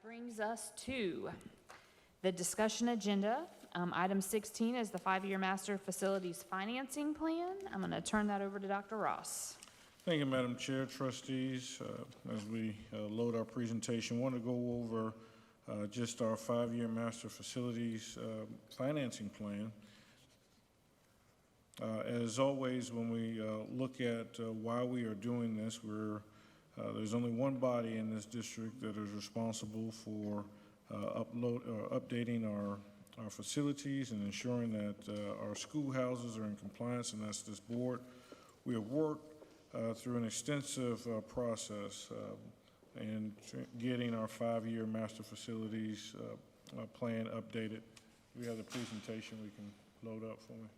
brings us to the discussion agenda. Item 16 is the 5-year master facilities financing plan. I'm going to turn that over to Dr. Ross. Thank you, Madam Chair, trustees. As we load our presentation, I want to go over just our 5-year master facilities financing plan. As always, when we look at why we are doing this, there's only one body in this district that is responsible for updating our facilities and ensuring that our schoolhouses are in compliance, and that's this board. We have worked through an extensive process in getting our 5-year master facilities plan updated. We have the presentation we can load up for me.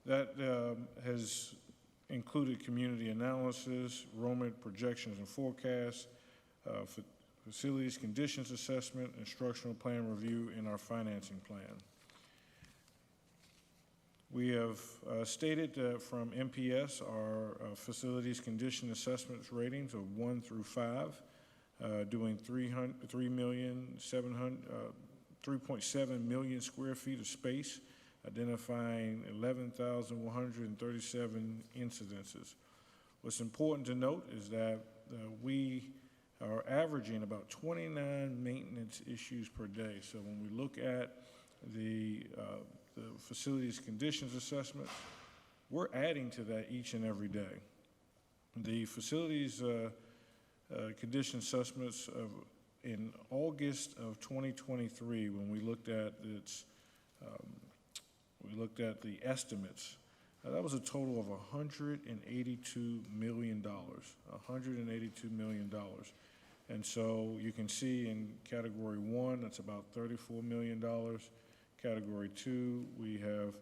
That has included community analysis, enrollment projections and forecasts, facilities conditions assessment, instructional plan review, and our financing plan. We have stated that from MPS, our facilities condition assessments ratings of 1 through 5, doing 3.7 million square feet of space, identifying 11,137 incidences. What's important to note is that we are averaging about 29 maintenance issues per day. So when we look at the facilities conditions assessment, we're adding to that each and every day. The facilities condition assessments in August of 2023, when we looked at the estimates, that was a total of $182 million, $182 million. And so you can see in category 1, that's about $34 million. Category 2, we have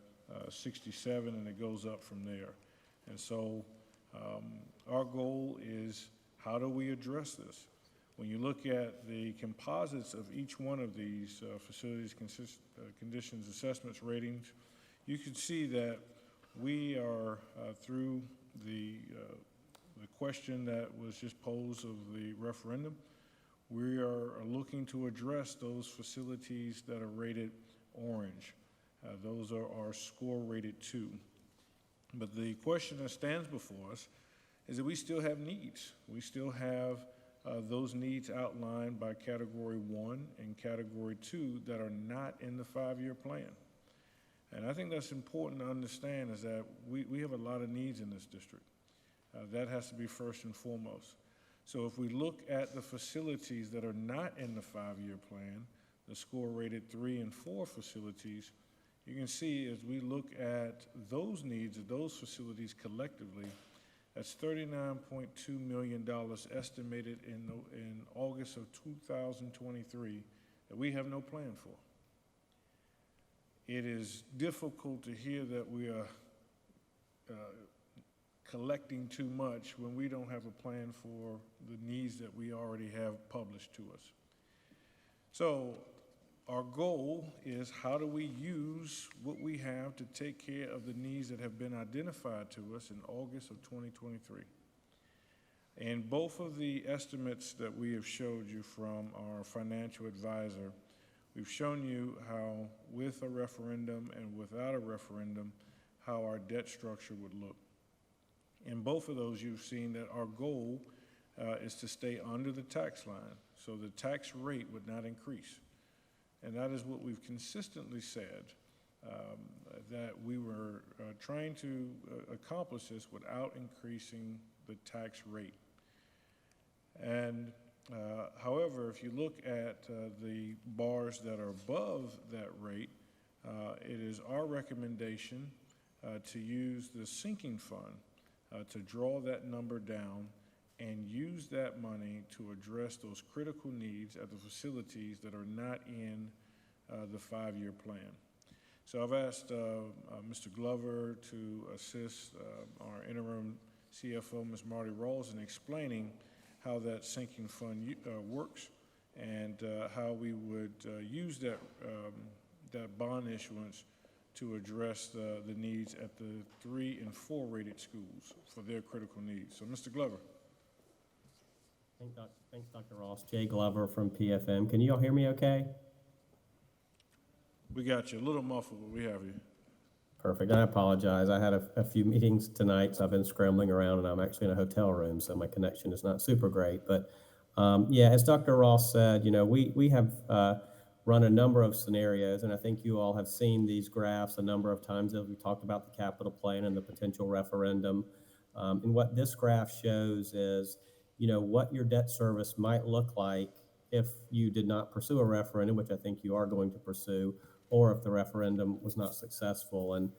67, and it goes up from there. And so our goal is, how do we address this? When you look at the composites of each one of these facilities conditions assessments ratings, you can see that we are, through the question that was just posed of the referendum, we are looking to address those facilities that are rated orange. Those are our score rated 2. But the question that stands before us is that we still have needs. We still have those needs outlined by category 1 and category 2 that are not in the 5-year plan. And I think that's important to understand, is that we have a lot of needs in this district. That has to be first and foremost. So if we look at the facilities that are not in the 5-year plan, the score rated 3 and 4 facilities, you can see as we look at those needs of those facilities collectively, that's $39.2 million estimated in August of 2023 that we have no plan for. It is difficult to hear that we are collecting too much when we don't have a plan for the needs that we already have published to us. So our goal is, how do we use what we have to take care of the needs that have been identified to us in August of 2023? And both of the estimates that we have showed you from our financial advisor, we've shown you how, with a referendum and without a referendum, how our debt structure would look. In both of those, you've seen that our goal is to stay under the tax line, so the tax rate would not increase. And that is what we've consistently said, that we were trying to accomplish this without increasing the tax rate. And however, if you look at the bars that are above that rate, it is our recommendation to use the sinking fund to draw that number down and use that money to address those critical needs at the facilities that are not in the 5-year plan. So I've asked Mr. Glover to assist our interim CFO, Ms. Marty Rawls, in explaining how that sinking fund works and how we would use that bond issuance to address the needs at the 3 and 4 rated schools for their critical needs. So, Mr. Glover. Thanks, Dr. Ross. Jay Glover from PFM. Can you all hear me okay? We got you. A little muffled, but we have you. Perfect. I apologize. I had a few meetings tonight, so I've been scrambling around, and I'm actually in a hotel room, so my connection is not super great. But yeah, as Dr. Ross said, we have run a number of scenarios, and I think you all have seen these graphs a number of times as we talked about the capital plan and the potential referendum. And what this graph shows is, what your debt service might look like if you did not pursue a referendum, which I think you are going to pursue, or if the referendum was not successful. And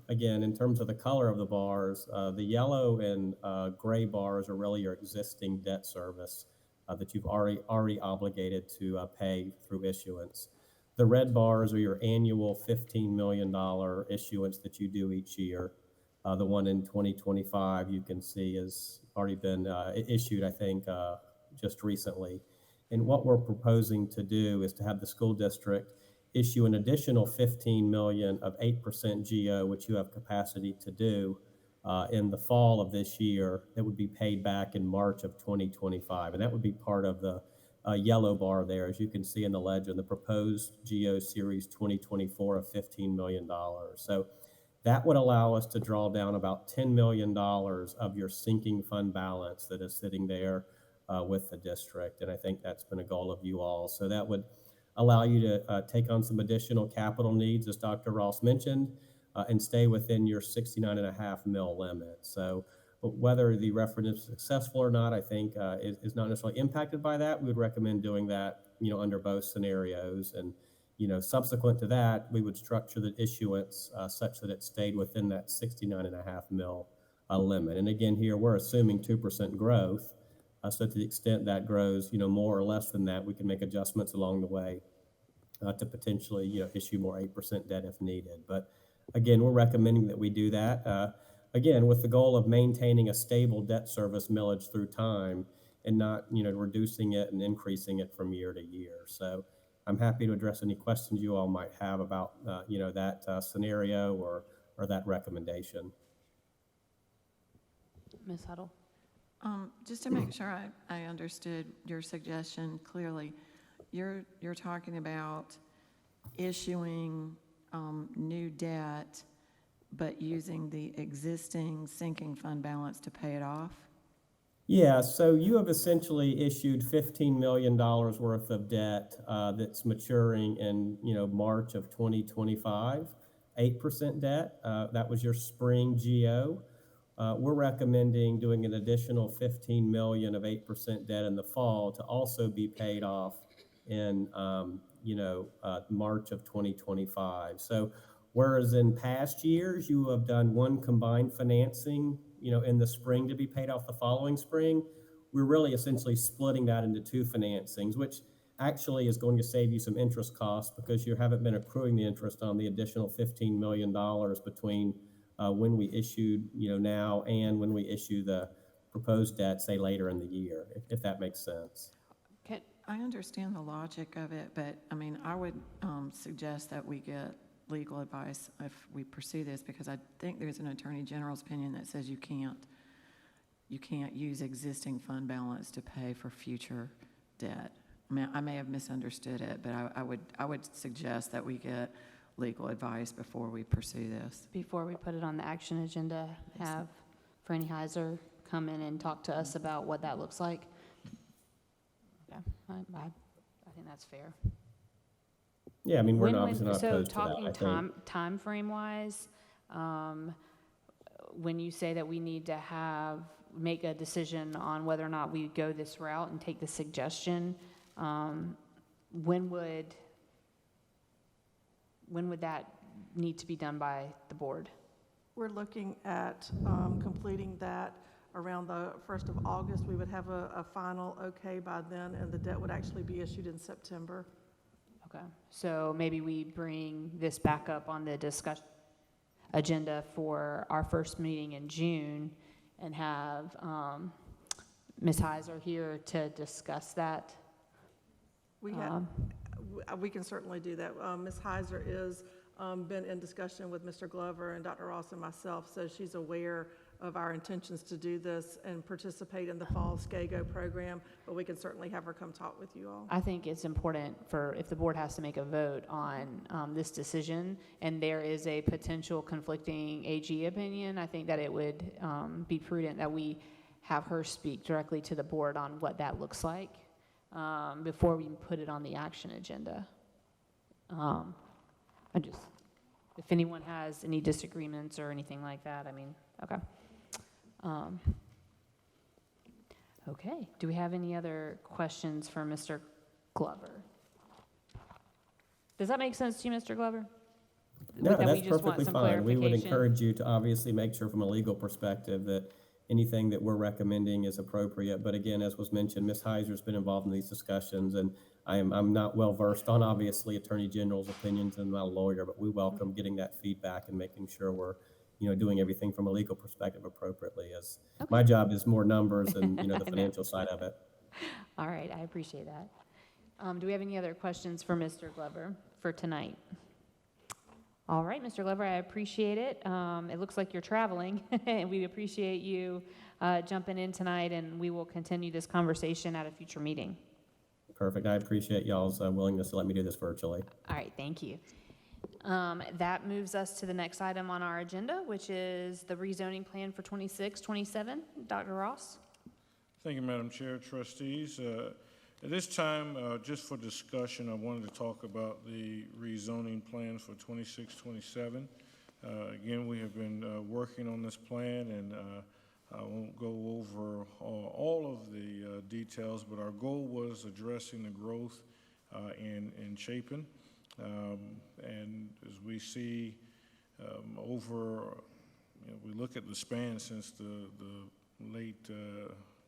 again, in terms of the color of the bars, the yellow and gray bars are really your existing debt service that you've already obligated to pay through issuance. The red bars are your annual $15 million issuance that you do each year. The one in 2025 you can see has already been issued, I think, just recently. And what we're proposing to do is to have the school district issue an additional $15 million of 8% GO, which you have capacity to do in the fall of this year. That would be paid back in March of 2025. And that would be part of the yellow bar there, as you can see in the legend, the proposed GO Series 2024 of $15 million. So that would allow us to draw down about $10 million of your sinking fund balance that is sitting there with the district. And I think that's been a goal of you all. So that would allow you to take on some additional capital needs, as Dr. Ross mentioned, and stay within your $69.5 million limit. So whether the referendum is successful or not, I think is not necessarily impacted by that. We would recommend doing that, under both scenarios. And, subsequent to that, we would structure the issuance such that it stayed within that $69.5 million limit. And again, here we're assuming 2% growth. So to the extent that grows, more or less than that, we can make adjustments along the way to potentially, issue more 8% debt if needed. But again, we're recommending that we do that, again, with the goal of maintaining a stable debt service millage through time and not, reducing it and increasing it from year to year. So I'm happy to address any questions you all might have about, that scenario or that recommendation. Ms. Huddle? Just to make sure I understood your suggestion clearly, you're talking about issuing new debt, but using the existing sinking fund balance to pay it off? Yeah, so you have essentially issued $15 million worth of debt that's maturing in, March of 2025, 8% debt. That was your spring GO. We're recommending doing an additional $15 million of 8% debt in the fall to also be paid off in, March of 2025. So whereas in past years, you have done one combined financing, in the spring to be paid off the following spring, we're really essentially splitting that into two financings, which actually is going to save you some interest costs because you haven't been accruing the interest on the additional $15 million between when we issued, now and when we issue the proposed debt, say later in the year, if that makes sense. I understand the logic of it, but I would suggest that we get legal advice if we pursue this, because I think there's an Attorney General's opinion that says you can't use existing fund balance to pay for future debt. I may have misunderstood it, but I would suggest that we get legal advice before we pursue this. Before we put it on the action agenda, have Franny Heiser come in and talk to us about what that looks like. Okay, I think that's fair. Yeah, we're obviously not opposed to that. So talking time frame wise, when you say that we need to make a decision on whether or not we go this route and take the suggestion, when would that need to be done by the board? We're looking at completing that around the 1st of August. We would have a final okay by then, and the debt would actually be issued in September. Okay, so maybe we bring this back up on the discussion agenda for our first meeting in June and have Ms. Heiser here to discuss that. We can certainly do that. Ms. Heiser is been in discussion with Mr. Glover and Dr. Ross and myself, so she's aware of our intentions to do this and participate in the fall SCAGO program, but we can certainly have her come talk with you all. I think it's important for, if the board has to make a vote on this decision, and there is a potential conflicting AG opinion, I think that it would be prudent that we have her speak directly to the board on what that looks like before we put it on the action agenda. If anyone has any disagreements or anything like that, I mean, okay. Okay, do we have any other questions for Mr. Glover? Does that make sense to you, Mr. Glover? No, That we that's just want perfectly some fine. We would clarification? encourage you to obviously make sure from a legal perspective that anything that we're recommending is appropriate. But again, as was mentioned, Ms. Heiser's been involved in these discussions, and I'm not well versed on obviously Attorney General's opinions, and I'm not a lawyer, but we welcome getting that feedback and making sure we're, doing everything from a legal perspective appropriately. As Okay. my job is more numbers and, the I know. financial side of it. All right, I appreciate that. Do we have any other questions for Mr. Glover for tonight? All right, Mr. Glover, I appreciate it. It looks like you're traveling, and we appreciate you jumping in tonight, and we will continue this conversation at a future meeting. Perfect. I appreciate y'all's willingness to let me do this virtually. All right, thank you. That moves us to the next item on our agenda, which is the rezoning plan for 26-27. Dr. Ross? Thank you, Madam Chair, trustees. At this time, just for discussion, I wanted to talk about the rezoning plan for 26-27. Again, we have been working on this plan, and I won't go over all of the details, but our goal was addressing the growth in Chapin. And as we see we look at the span since the late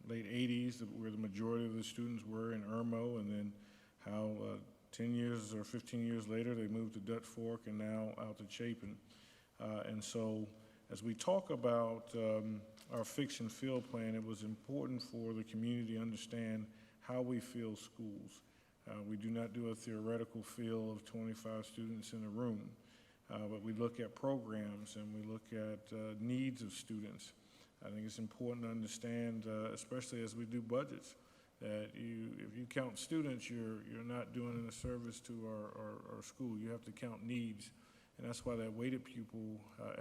80s, where the majority of the students were in Irmo, and then how 10 years or 15 years later they moved to Dutch Fork and now out to Chapin. And so as we talk about our fix and fill plan, it was important for the community to understand how we fill schools. We do not do a theoretical fill of 25 students in a room, but we look at programs and we look at needs of students. I think it's important to understand, especially as we do budgets, that if you count students, you're not doing a service to our school. You have to count needs, and that's why that weighted pupil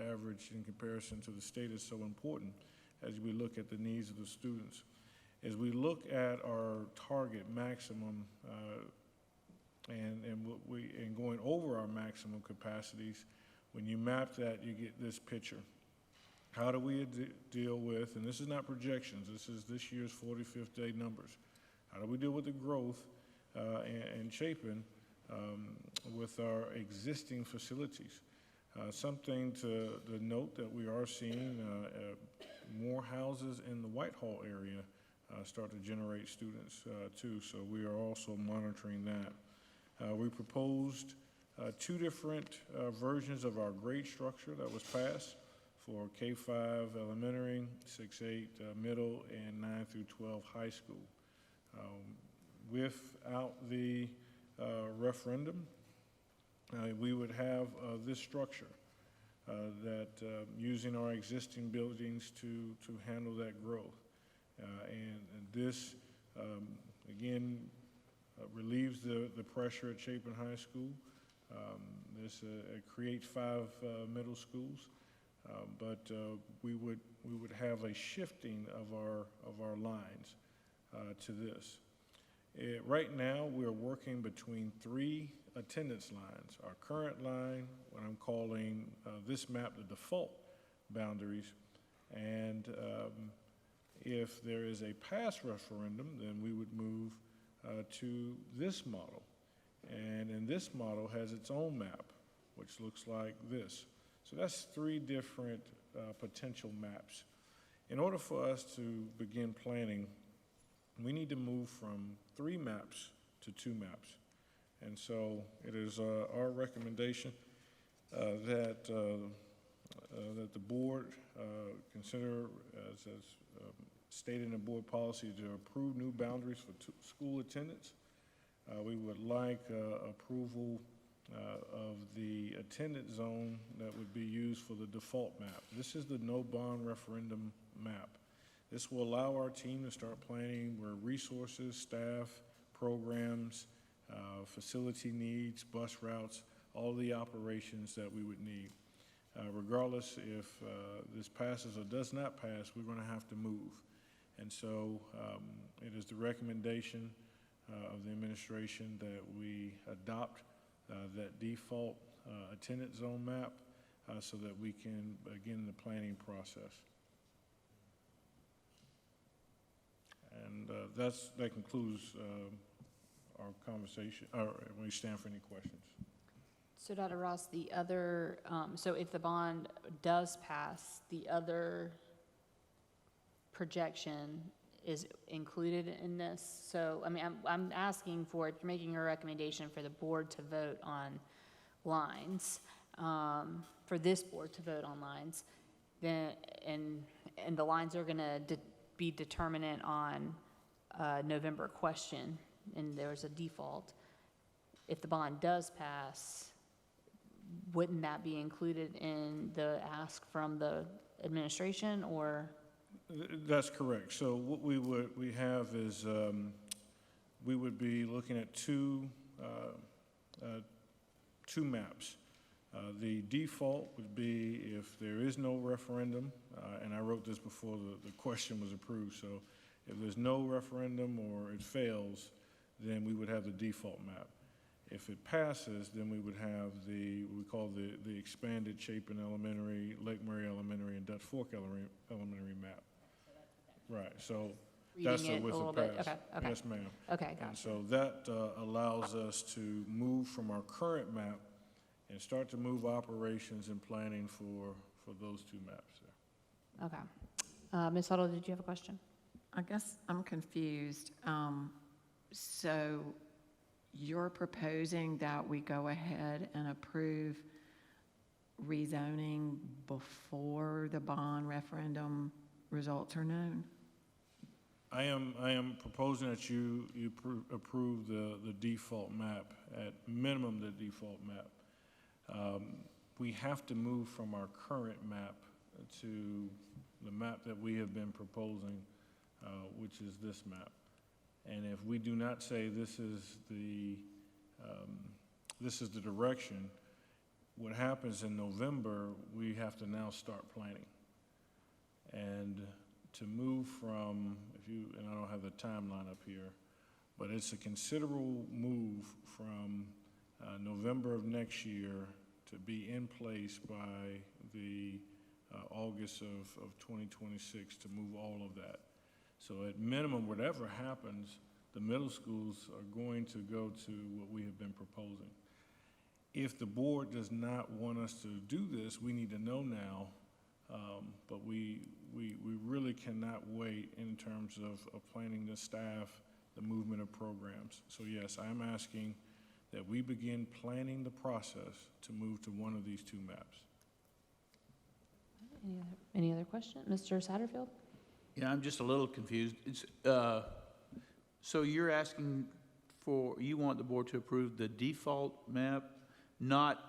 average in comparison to the state is so important as we look at the needs of the students. As we look at our target maximum and going over our maximum capacities, when you map that, you get this picture. How do we deal with, and this is not projections, this is this year's 45th day numbers. How do we deal with the growth in Chapin with our existing facilities? Something to note that we are seeing more houses in the Whitehall area start to generate students too, so we are also monitoring that. We proposed two different versions of our grade structure that was passed for K-5 elementary, 6-8 middle, and 9 through 12 high school. Without the referendum, we would have this structure that using our existing buildings to handle that growth. And this, again, relieves the pressure at Chapin High School. This creates 5 middle schools, but we would have a shifting of our lines to this. Right now, we're working between 3 attendance lines. Our current line, what I'm calling this map the default boundaries, and if there is a pass referendum, then we would move to this model. And this model has its own map, which looks like this. So that's 3 different potential maps. In order for us to begin planning, we need to move from 3 maps to 2 maps. And so it is our recommendation that the board consider, as stated in the board policy, to approve new boundaries for school attendance. We would like approval of the attendance zone that would be used for the default map. This is the no bond referendum map. This will allow our team to start planning where resources, staff, programs, facility needs, bus routes, all the operations that we would need. Regardless if this passes or does not pass, we're going to have to move. And so it is the recommendation of the administration that we adopt that default attendance zone map so that we can begin the planning process. And that concludes our conversation, or we stand for any questions. So Dr. Ross, the other, so if the bond does pass, the other projection is included in this? So, I mean, I'm asking for, if you're making a recommendation for the board to vote on lines, for this board to vote on lines, then, and the lines are gonna be determinant on November question, and there's a default. If the bond does pass, wouldn't that be included in the ask from the administration, or? That's correct. So what we have is we would be looking at two maps. The default would be if there is no referendum, and I wrote this before the question was approved, so if there's no referendum or it fails, then we would have the default map. If it passes, then we would have what we call the expanded Chapin Elementary, Lake Murray Elementary, and Dutch Fork Elementary map. Right, so that's Reading it with a little the bit, pass. okay. Yes, ma'am. Okay, And gotcha. so that allows us to move from our current map and start to move operations and planning for those two maps there. Okay. Ms. Huddle, did you have a question? I guess I'm confused. So you're proposing that we go ahead and approve rezoning before the bond referendum results are known? I am proposing that you approve the default map, at minimum the default map. We have to move from our current map to the map that we have been proposing, which is this map. And if we do not say this is the direction, what happens in November, we have to now start planning. And to move from, and I don't have the timeline up here, but it's a considerable move from November of next year to be in place by the August of 2026 to move all of that. So at minimum, whatever happens, the middle schools are going to go to what we have been proposing. If the board does not want us to do this, we need to know now, but we really cannot wait in terms of planning the staff, the movement of programs. So yes, I'm asking that we begin planning the process to move to one of these two maps. Any other question? Mr. Satterfield? Yeah, I'm just a little confused. It's, so you're asking you want the board to approve the default map, not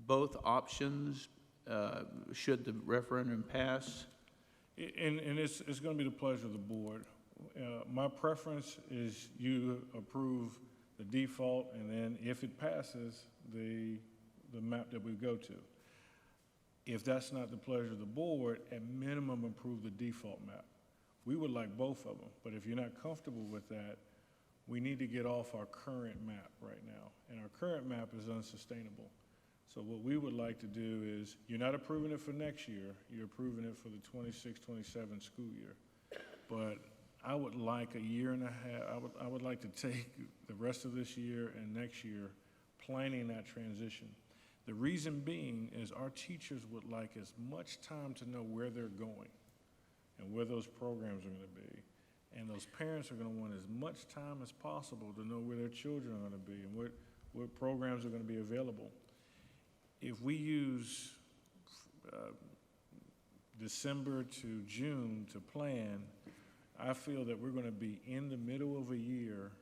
both options, should the referendum pass? And it's going to be the pleasure of the board. My preference is you approve the default, and then if it passes, the map that we go to. If that's not the pleasure of the board, at minimum approve the default map. We would like both of them, but if you're not comfortable with that, we need to get off our current map right now. And our current map is unsustainable. So what we would like to do is, you're not approving it for next year, you're approving it for the 26-27 school year. But I would like a year and a half, I would like to take the rest of this year and next year planning that transition. The reason being is our teachers would like as much time to know where they're going and where those programs are going to be. And those parents are going to want as much time as possible to know where their children are going to be and what programs are going to be available. If we use December to June to plan, I feel that we're going to be in the middle of a year,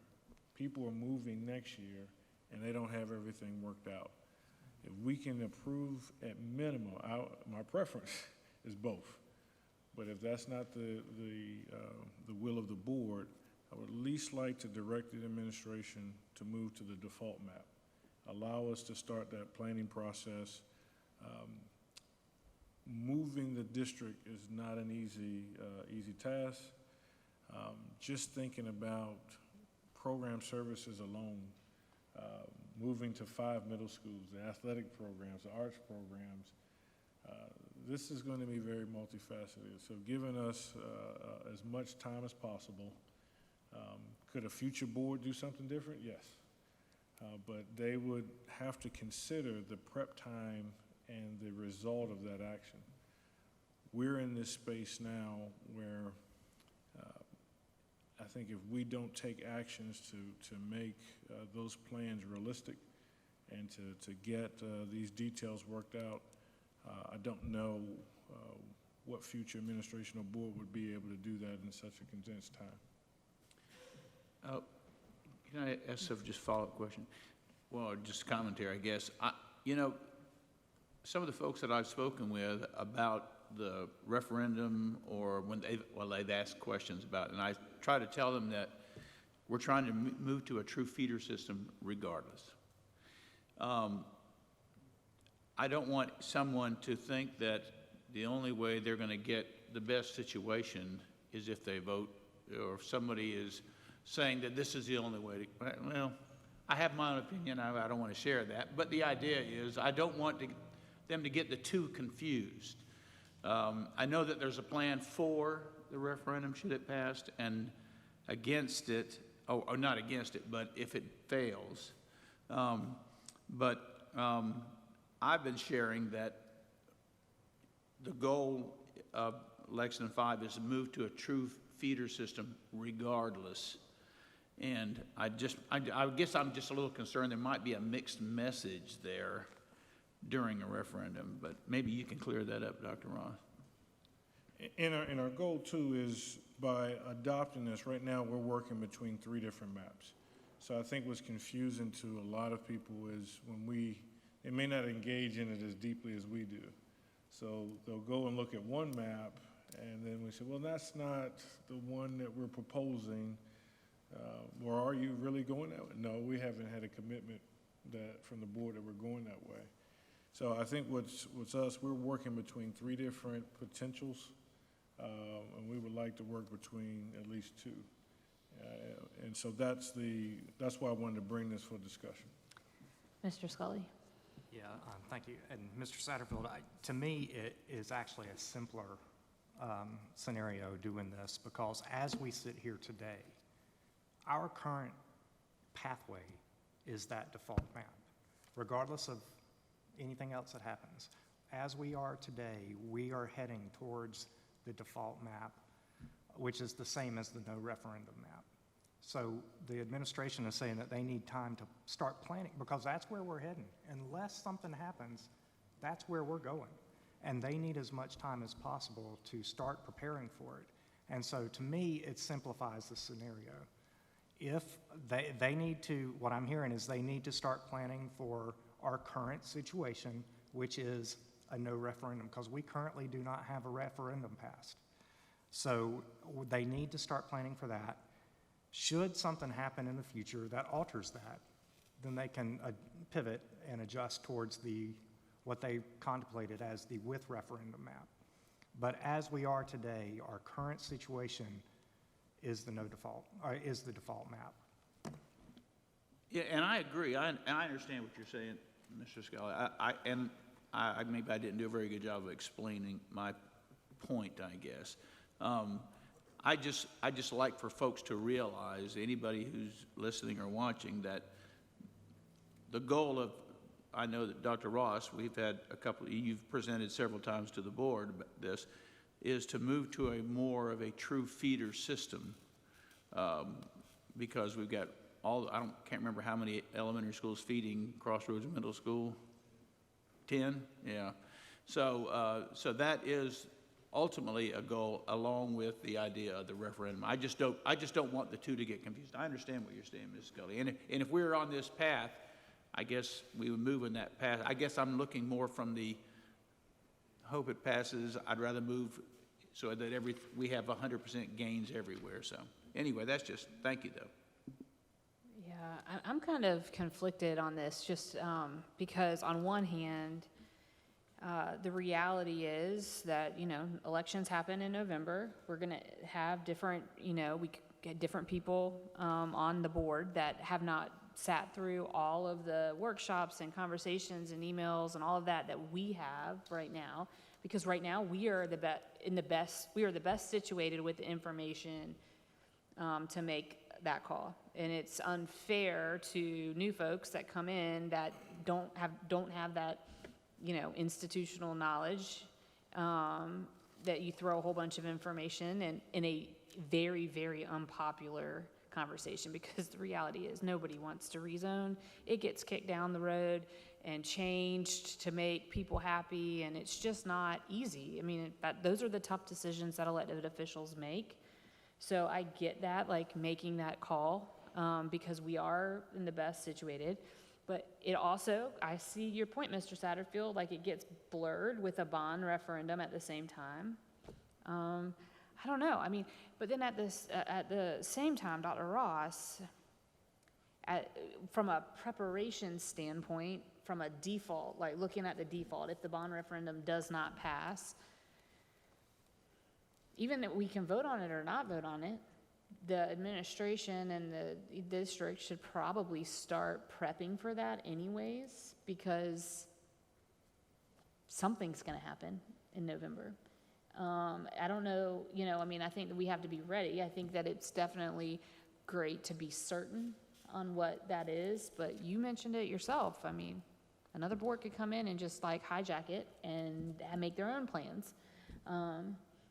people are moving next year, and they don't have everything worked out. If we can approve at minimum, my preference is both. But if that's not the will of the board, I would at least like to direct the administration to move to the default map. Allow us to start that planning process. Moving the district is not an easy task. Just thinking about program services alone, moving to 5 middle schools, the athletic programs, the arts programs, this is going to be very multifaceted. So giving us as much time as possible. Could a future board do something different? Yes. But they would have to consider the prep time and the result of that action. We're in this space now where I think if we don't take actions to make those plans realistic and to get these details worked out, I don't know what future administration or board would be able to do that in such a condensed time. Can I ask just a follow-up question? Well, just commentary, I guess. Some of the folks that I've spoken with about the referendum or when they've asked questions about it, and I try to tell them that we're trying to move to a true feeder system regardless. I don't want someone to think that the only way they're going to get the best situation is if they vote, or if somebody is saying that this is the only way to, well, I have my own opinion, I don't want to share that, but the idea is I don't want them to get the two confused. I know that there's a plan for the referendum should it pass, and against it, or not against it, but if it fails. I've been sharing that the goal of Election 5 is to move to a true feeder system regardless. And I guess I'm just a little concerned there might be a mixed message there during a referendum, but maybe you can clear that up, Dr. Ross. And our goal too is by adopting this, right now we're working between 3 different maps. So I think what's confusing to a lot of people is when they may not engage in it as deeply as we do. So they'll go and look at one map, and then we say, well, that's not the one that we're proposing. Or are you really going that way? No, we haven't had a commitment from the board that we're going that way. So I think what's us, we're working between 3 different potentials, and we would like to work between at least 2. And so that's why I wanted to bring this for discussion. Mr. Scully? Yeah, thank you. And Mr. Satterfield, to me, it is actually a simpler scenario doing this, because as we sit here today, our current pathway is that default map, regardless of anything else that happens. As we are today, we are heading towards the default map, which is the same as the no referendum map. So the administration is saying that they need time to start planning, because that's where we're heading. Unless something happens, that's where we're going. And they need as much time as possible to start preparing for it. And so to me, it simplifies the scenario. If they need to, what I'm hearing is they need to start planning for our current situation, which is a no referendum, because we currently do not have a referendum passed. So they need to start planning for that. Should something happen in the future that alters that, then they can pivot and adjust towards what they contemplated as the with referendum map. But as we are today, our current situation is the is the default map. Yeah, and I agree. I understand what you're saying, Mr. Scully. Maybe I didn't do a very good job of explaining my point, I guess. I just like for folks to realize, anybody who's listening or watching, that the goal of, I know that Dr. Ross, we've had you've presented several times to the board about this, is to move to a more of a true feeder system, because we've got can't remember how many elementary schools feeding Crossroads Middle School. 10, yeah. So that is ultimately a goal, along with the idea of the referendum. I just don't want the two to get confused. I understand what you're saying, Ms. Scully, and if we're on this path, I guess we would move in that path. I guess I'm looking more from the hope it passes. I'd rather move so that we have 100% gains everywhere. So anyway, that's just, thank you though. Yeah, I'm kind of conflicted on this, just because on one hand, the reality is that, elections happen in November. We're going to have different, we could get different people on the board that have not sat through all of the workshops and conversations and emails and all of that we have right now, because right now we are the best situated with the information to make that call. And it's unfair to new folks that come in that don't have that, institutional knowledge, that you throw a whole bunch of information in a very, very unpopular conversation, because the reality is nobody wants to rezone. It gets kicked down the road and changed to make people happy, and it's just not easy. I mean, those are the tough decisions that elected officials make. So I get that, like making that call, because we are in the best situated. But it also, I see your point, Mr. Satterfield, like it gets blurred with a bond referendum at the same time. I don't know. I mean, but then at the same time, Dr. Ross, from a preparation standpoint, from a default, like looking at the default, if the bond referendum does not pass, even if we can vote on it or not vote on it, the administration and the district should probably start prepping for that anyways, because something's going to happen in November. I don't know, I think that we have to be ready. I think that it's definitely great to be certain on what that is, but you mentioned it yourself. I mean, another board could come in and just like hijack it and make their own plans.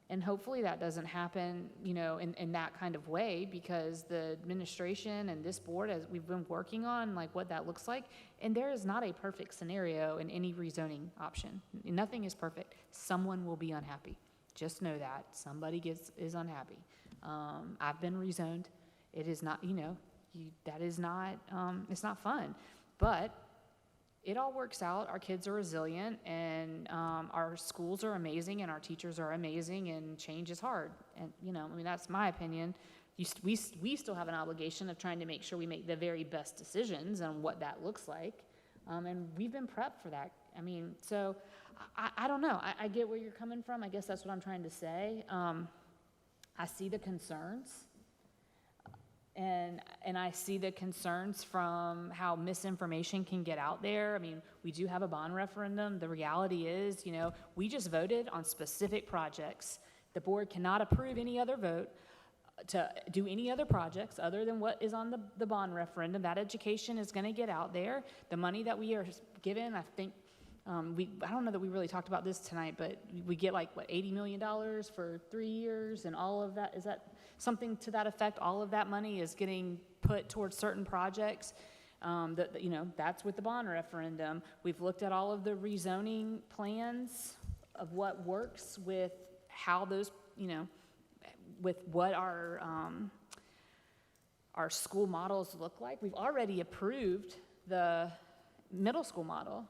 And hopefully that doesn't happen, in that kind of way, because the administration and this board, as we've been working on, like what that looks like, and there is not a perfect scenario in any rezoning option. Nothing is perfect. Someone will be unhappy. Just know that somebody is unhappy. I've been rezoned. It is not, that is not, it's not fun, but it all works out. Our kids are resilient, and our schools are amazing, and our teachers are amazing, and change is hard. And, that's my opinion. We still have an obligation of trying to make sure we make the very best decisions on what that looks like. And we've been prepped for that. So I don't know. I get where you're coming from. I guess that's what I'm trying to say. I see the concerns. And I see the concerns from how misinformation can get out there. We do have a bond referendum. The reality is, we just voted on specific projects. The board cannot approve any other vote to do any other projects other than what is on the bond referendum. That education is going to get out there. The money that we are given, I think, I don't know that we really talked about this tonight, but we get $80 million for 3 years, and all of that, is that something to that effect? All of that money is getting put towards certain projects. That's with the bond referendum. We've looked at all of the rezoning plans of what works with how those, with what our school models look like. We've already approved the middle school model.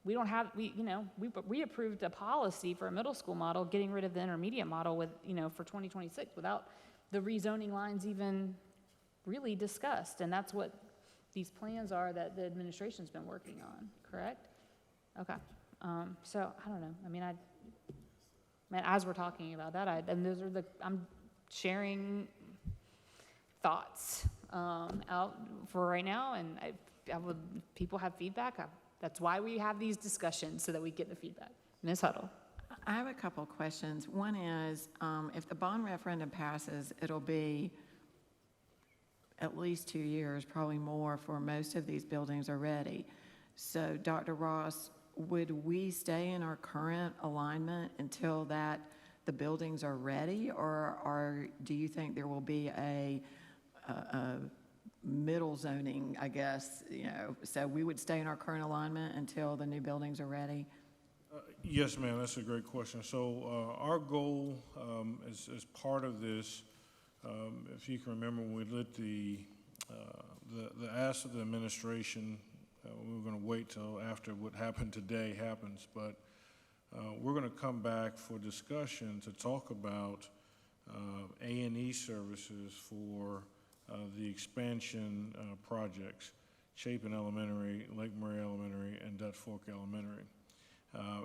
We don't have, we approved a policy for a middle school model, getting rid of the intermediate model with, for 2026 without the rezoning lines even really discussed. And that's what these plans are that the administration's been working on, correct? Okay. So I don't know. As we're talking about that, I'm sharing thoughts out for right now, and people have feedback. That's why we have these discussions, so that we get the feedback. Ms. Huddle. I have a couple of questions. One is, if the bond referendum passes, it'll be at least 2 years, probably more, for most of these buildings are ready. So, Dr. Ross, would we stay in our current alignment until the buildings are ready, or do you think there will be a middle zoning, I guess, so we would stay in our current alignment until the new buildings are ready? Yes, ma'am, that's a great question. So our goal as part of this, if you can remember, when we lit the ask of the administration We were going to wait till after what happened today happens, but we're going to come back for discussion to talk about A&E services for the expansion projects, Chapin Elementary, Lake Murray Elementary, and Dut Fork Elementary.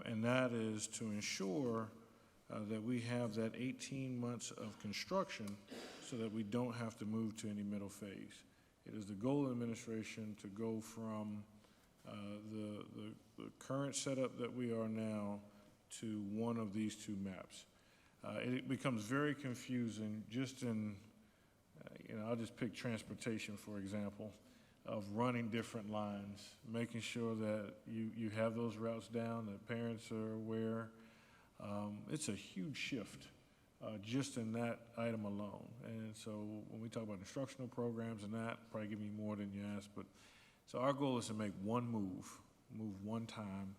And that is to ensure that we have that 18 months of construction so that we don't have to move to any middle phase. It is the goal of the administration to go from the current setup that we are now to one of these two maps. It becomes very confusing just in, I'll just pick transportation, for example, of running different lines, making sure that you have those routes down, that parents are aware. It's a huge shift just in that item alone. And so when we talk about instructional programs and that, probably give me more than you asked, but so our goal is to make one move one time,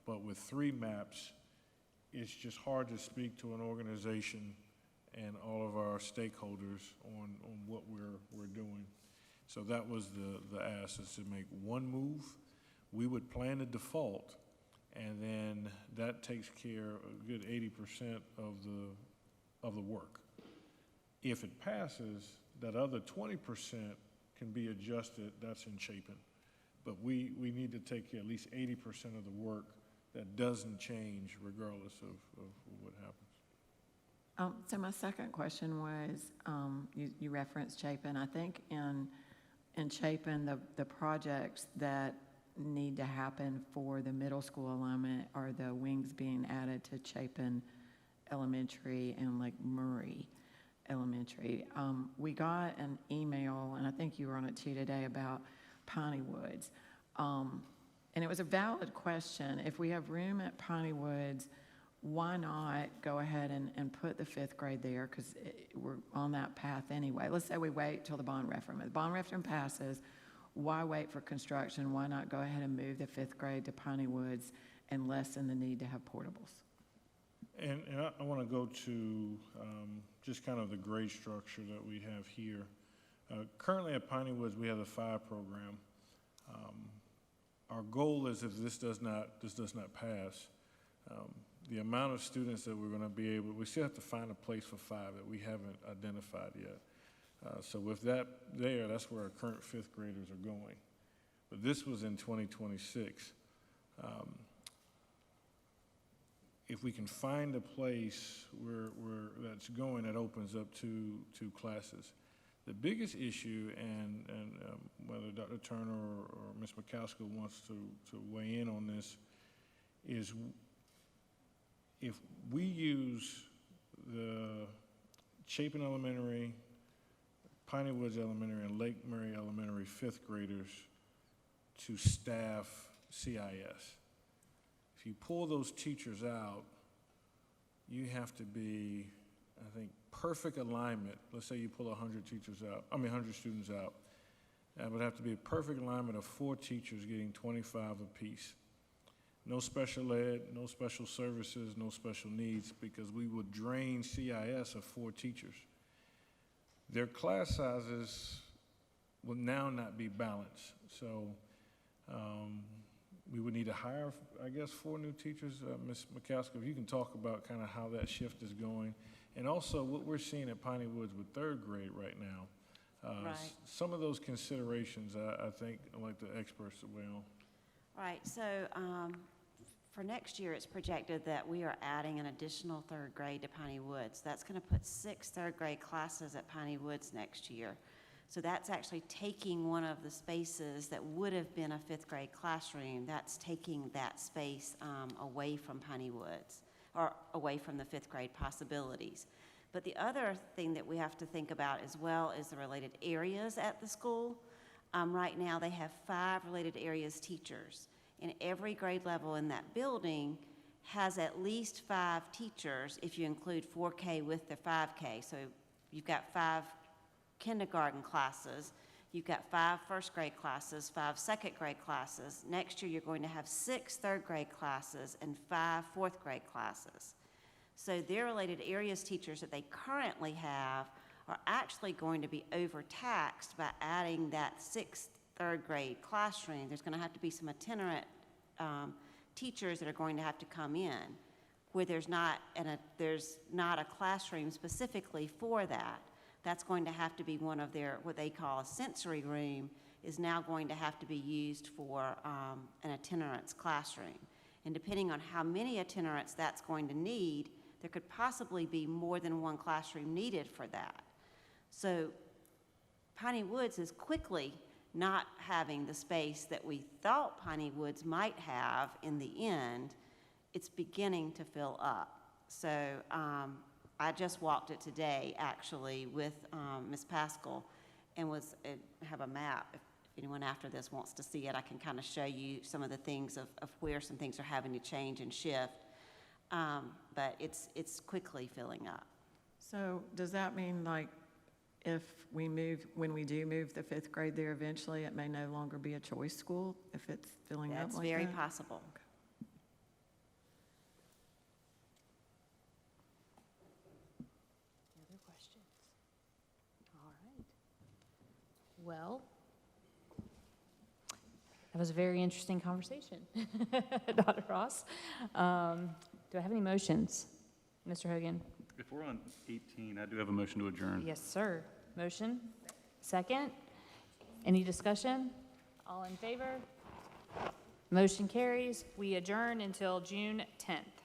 but with 3 maps, it's just hard to speak to an organization and all of our stakeholders on what we're doing. So that was the ask, is to make one move. We would plan a default, and then that takes care of a good 80% of the work. If it passes, that other 20% can be adjusted, that's in Chapin. But we need to take care of at least 80% of the work that doesn't change regardless of what happens. So my second question was, you referenced Chapin. I think in Chapin, the projects that need to happen for the middle school alignment are the wings being added to Chapin Elementary and Lake Murray Elementary. We got an email, and I think you were on it too today, about Piney Woods. And it was a valid question. If we have room at Piney Woods, why not go ahead and put the 5th grade there, because we're on that path anyway. Let's say we wait till the bond referendum. If the bond referendum passes, why wait for construction? Why not go ahead and move the 5th grade to Piney Woods and lessen the need to have portables? And I want to go to just kind of the grade structure that we have here. Currently at Piney Woods, we have the 5 program. Our goal is, if this does not pass, the amount of students that we're going to be able, we still have to find a place for 5 that we haven't identified yet. So with that there, that's where our current 5th graders are going. But this was in 2026. If we can find a place where that's going, that opens up 2 classes. The biggest issue, and whether Dr. Turner or Ms. McCaskill wants to weigh in on this, is if we use the Chapin Elementary, Piney Woods Elementary, and Lake Murray Elementary 5th graders to staff CIS. If you pull those teachers out, you have to be, I think, perfect alignment. Let's say you pull 100 students out. That would have to be a perfect alignment of 4 teachers getting 25 apiece. No special ed, no special services, no special needs, because we would drain CIS of 4 teachers. Their class sizes will now not be balanced. So we would need to hire, I guess, 4 new teachers. Ms. McCaskill, if you can talk about kind of how that shift is going. And also what we're seeing at Piney Woods with 3rd grade right now. Right. Some of those considerations, I think, I'd like the experts to weigh on. Right, so for next year, it's projected that we are adding an additional 3rd grade to Piney Woods. That's going to put 6 3rd grade classes at Piney Woods next year. So that's actually taking one of the spaces that would have been a 5th grade classroom. That's taking that space away from Piney Woods, or away from the 5th grade possibilities. But the other thing that we have to think about as well is the related areas at the school. Right now, they have 5 related areas teachers. And every grade level in that building has at least 5 teachers if you include 4K with the 5K. So you've got 5 kindergarten classes, you've got 5 1st grade classes, 5 2nd grade classes. Next year, you're going to have 6 3rd grade classes and 5 4th grade classes. So their related areas teachers that they currently have are actually going to be overtaxed by adding that 6th third grade classroom. There's going to have to be some itinerant teachers that are going to have to come in where there's not a classroom specifically for that. That's going to have to be one of their, what they call a sensory room, is now going to have to be used for an itinerance classroom. And depending on how many itinerants that's going to need, there could possibly be more than one classroom needed for that. So Piney Woods is quickly not having the space that we thought Piney Woods might have in the end. It's beginning to fill up. So I just walked it today, actually, with Ms. Pascal, and have a map. If anyone after this wants to see it, I can kind of show you some of the things of where some things are having to change and shift. But it's quickly filling up. So does that mean, like, when we do move the fifth grade there eventually, it may no longer be a choice school if it's filling up like that? That's very possible. Other questions? All right. Well, that was a very interesting conversation, Dr. Ross. Do I have any motions? Mr. Hogan? If we're on 18, I do have a motion to adjourn. Yes, sir. Motion? Second? Any discussion? All in favor? Motion carries. We adjourn until June 10th.